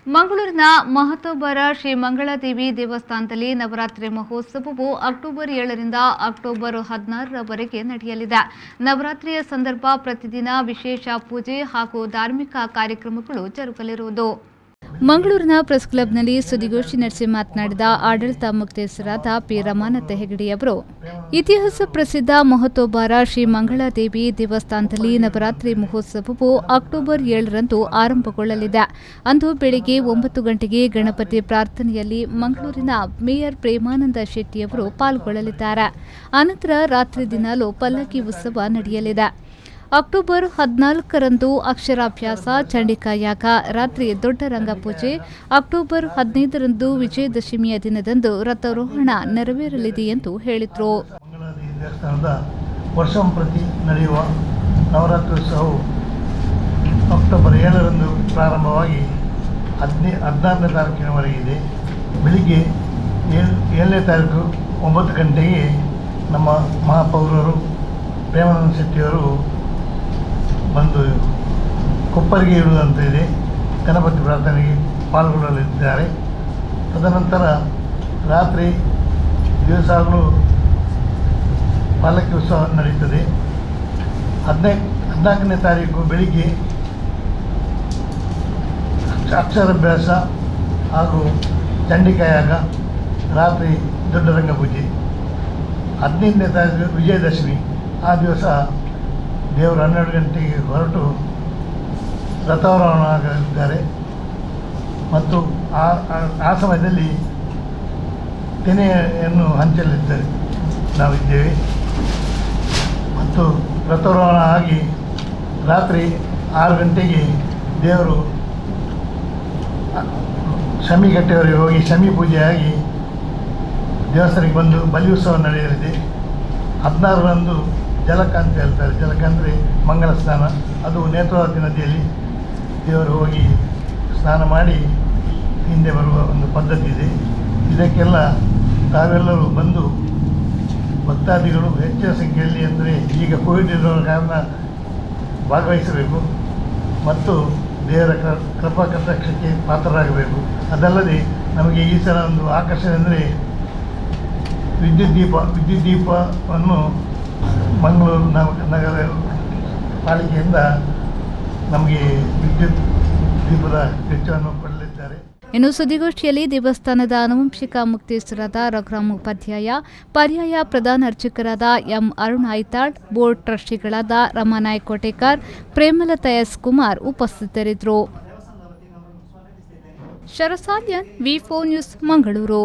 ಮಂಗಳೂರಿನ ಮಹತೋಬರ ಶ್ರೀ ಮಂಗಳಾದೇವಿ ದೇವಸ್ಥಾನದಲ್ಲಿ Navratri ಮಹೋತ್ಸವವು October 7ರಿಂದ October 16ರವರೆಗೆ ನಡೆಯಲಿದೆ. ನವರಾತ್ರಿಯ ಸಂದರ್ಭ ಪ್ರತಿದಿನ ವಿಶೇಷ ಪೂಜೆ ಹಾಗೂ ಧಾರ್ಮಿಕ ಕಾರ್ಯಕ್ರಮಗಳು ಜರುಗಲಿರುವುದು. ಮಂಗಳೂರಿನ ಪ್ರೆಸ್ ಕ್ಲಬ್ನಲ್ಲಿ ಸುದ್ದಿಗೋಷ್ಠಿ ನಡೆಸಿ ಮಾತನಾಡಿದ ಆಡಳಿತ ಮುಖ್ಯಸ್ಥರಾದ ಪಿ ರಮಾನಾಥ ಹೆಗಡೆಯವರು, ಇತಿಹಾಸ ಪ್ರಸಿದ್ಧ ಮಹತೋಬಾರ ಶ್ರೀ ಮಂಗಳಾದೇವಿ ದೇವಸ್ಥಾನದಲ್ಲಿ ನವರಾತ್ರಿ ಮಹೋತ್ಸವವು ಅಕ್ಟೋಬರ್ 7ರಂದು ಆರಂಭಗೊಳ್ಳಲಿದೆ. ಅಂದು ಬೆಳಗ್ಗೆ 9 ಗಂಟೆಗೆ ಗಣಪತಿ ಪ್ರಾರ್ಥನೆಯಲ್ಲಿ ಮಂಗಳೂರಿನ ಮೇಯರ್ ಪ್ರೇಮಾನಂದ ಶೆಟ್ಟಿಯವರು ಪಾಲ್ಗೊಳ್ಳಲಿದ್ದಾರೆ. ಅನಂತರ ರಾತ್ರಿ ದಿನಾಲೂ ಪಲ್ಲಕ್ಕಿ ಉತ್ಸವ ನಡೆಯಲಿದೆ. ಅಕ್ಟೋಬರ್ 14ರಂದು ಅಕ್ಷರಾಭ್ಯಾಸ, ಚಂಡಿಕಾ ಯಾಗ, ರಾತ್ರಿ ದೊಡ್ಡ ರಂಗಪೂಜೆ, ಅಕ್ಟೋಬರ್ 15ರಂದು ವಿಜಯದಶಮಿಯ ದಿನದಂದು ರಥಾರೋಹಣ ನೆರವೇರಲಿದೆ ಎಂದು ಹೇಳಿದರು. ದೇವಸ್ಥಾನದ ವರ್ಷಂಪ್ರತಿ ನಡೆಯುವ ನವರಾತ್ರೋತ್ಸವವು ಅಕ್ಟೋಬರ್ 7ರಂದು ಪ್ರಾರಂಭವಾಗಿ 16ನೇ ತಾರೀಕಿನವರೆಗೆ ಇದೆ. ಬೆಳಿಗ್ಗೆ 7ನೇ ತಾರೀಕು 9 ಗಂಟೆಗೆ ನಮ್ಮ ಮಹಾಪೌರರು ಪ್ರೇಮಾನಂದ ಶೆಟ್ಟಿಯವರು ಬಂದು ಕೊಪ್ಪರಿಗೆ ಇರುವುದಂತ ಇದೆ. ಗಣಪತಿ ಪ್ರಾರ್ಥನೆಗೆ ಪಾಲ್ಗೊಳ್ಳಲಿದ್ದಾರೆ. ತದನಂತರ ರಾತ್ರಿ ದಿವಸಗಳು ಪಲ್ಲಕ್ಕಿ ಉತ್ಸವ ನಡೆಯುತ್ತದೆ. 14ನೇ ತಾರೀಕು ಬೆಳಿಗ್ಗೆ ಅಕ್ಷರಾಭ್ಯಾಸ ಹಾಗೂ ಚಂಡಿಕಾ ಯಾಗ, ರಾತ್ರಿ ದೊಡ್ಡ ರಂಗಪೂಜೆ. 15ನೇ ತಾರೀಕು ವಿಜಯದಶಮಿ. ಆ ದಿವಸ ದೇವರು 12 ಗಂಟೆಗೆ ಹೊರಟು ರಥಾರೋಹಣ ಆಗಲಿದ್ದಾರೆ ಮತ್ತು ಆ ಸಮಯದಲ್ಲಿ ತೆನೆಯನ್ನು ಹಂಚಲಿದ್ದಾರೆ ನಾವಿದ್ದೇವೆ. ಮತ್ತು ರಥಾರೋಹಣ ಆಗಿ ರಾತ್ರಿ 6 ಗಂಟೆಗೆ ದೇವರು ಶಮಿಗಟ್ಟೆಯವರೆಗೆ ಹೋಗಿ ಶಮಿ ಪೂಜೆಯಾಗಿ ದೇವಸ್ಥಾನಕ್ಕೆ ಬಂದು ಬಲಿ ಉತ್ಸವ ನಡೆಯಲಿದೆ. 16ರಂದು ಜಲಕ ಅಂತ ಹೇಳ್ತಾರೆ. ಜಲಕ ಅಂದರೆ ಮಂಗಲ ಸ್ನಾನ. ಅದು ನೇತ್ರಾವತಿ ನದಿಯಲ್ಲಿ ದೇವರು ಹೋಗಿ ಸ್ನಾನ ಮಾಡಿ ಹಿಂದೆ ಬರುವ ಒಂದು ಪದ್ಧತಿ ಇದೆ. ಇದಕ್ಕೆಲ್ಲ ತಾವೆಲ್ಲರೂ ಬಂದು ಭಕ್ತಾದಿಗಳು ಹೆಚ್ಚಿನ ಸಂಖ್ಯೆಯಲ್ಲಿ, ಅಂದರೆ ಈಗ ಕೋವಿಡ್ ಇರುವ ಕಾರಣ ಭಾಗವಹಿಸಬೇಕು ಮತ್ತು ದೇವರ ಕೃಪಾ ಕಟಾಕ್ಷಕ್ಕೆ ಪಾತ್ರರಾಗಬೇಕು. ಅದಲ್ಲದೆ ನಮಗೆ ಈ ಸಲ ಒಂದು ಆಕರ್ಷಣೆ ಅಂದರೆ ವಿದ್ಯುತ್ ದೀಪವನ್ನು ಮಂಗಳೂರು ನಗರ ಪಾಲಿಕೆಯಿಂದ ನಮಗೆ ವಿದ್ಯುತ್ ದೀಪದ ವೆಚ್ಚವನ್ನು ಕೊಡಲಿದ್ದಾರೆ. ಇನ್ನು ಸುದ್ದಿಗೋಷ್ಠಿಯಲ್ಲಿ ದೇವಸ್ಥಾನದ ಆನುವಂಶಿಕ ಮುಖ್ಯಸ್ಥರಾದ ರಘುರಾಮ್ ಉಪಾಧ್ಯಾಯ, ಪರ್ಯಾಯ ಪ್ರಧಾನ ಅರ್ಚಕರಾದ ಎಂ ಅರುಣ್ ಐತಾಳ್, ಬೋರ್ಡ್ ಟ್ರಸ್ಟಿಗಳಾದ ರಮಾನಾಯಕ್ ಕೋಟೇಕರ್, ಪ್ರೇಮಲತಾ ಎಸ್ ಕುಮಾರ್ ಉಪಸ್ಥಿತರಿದ್ದರು. Sharasadyan, V4 news, Mangaluru.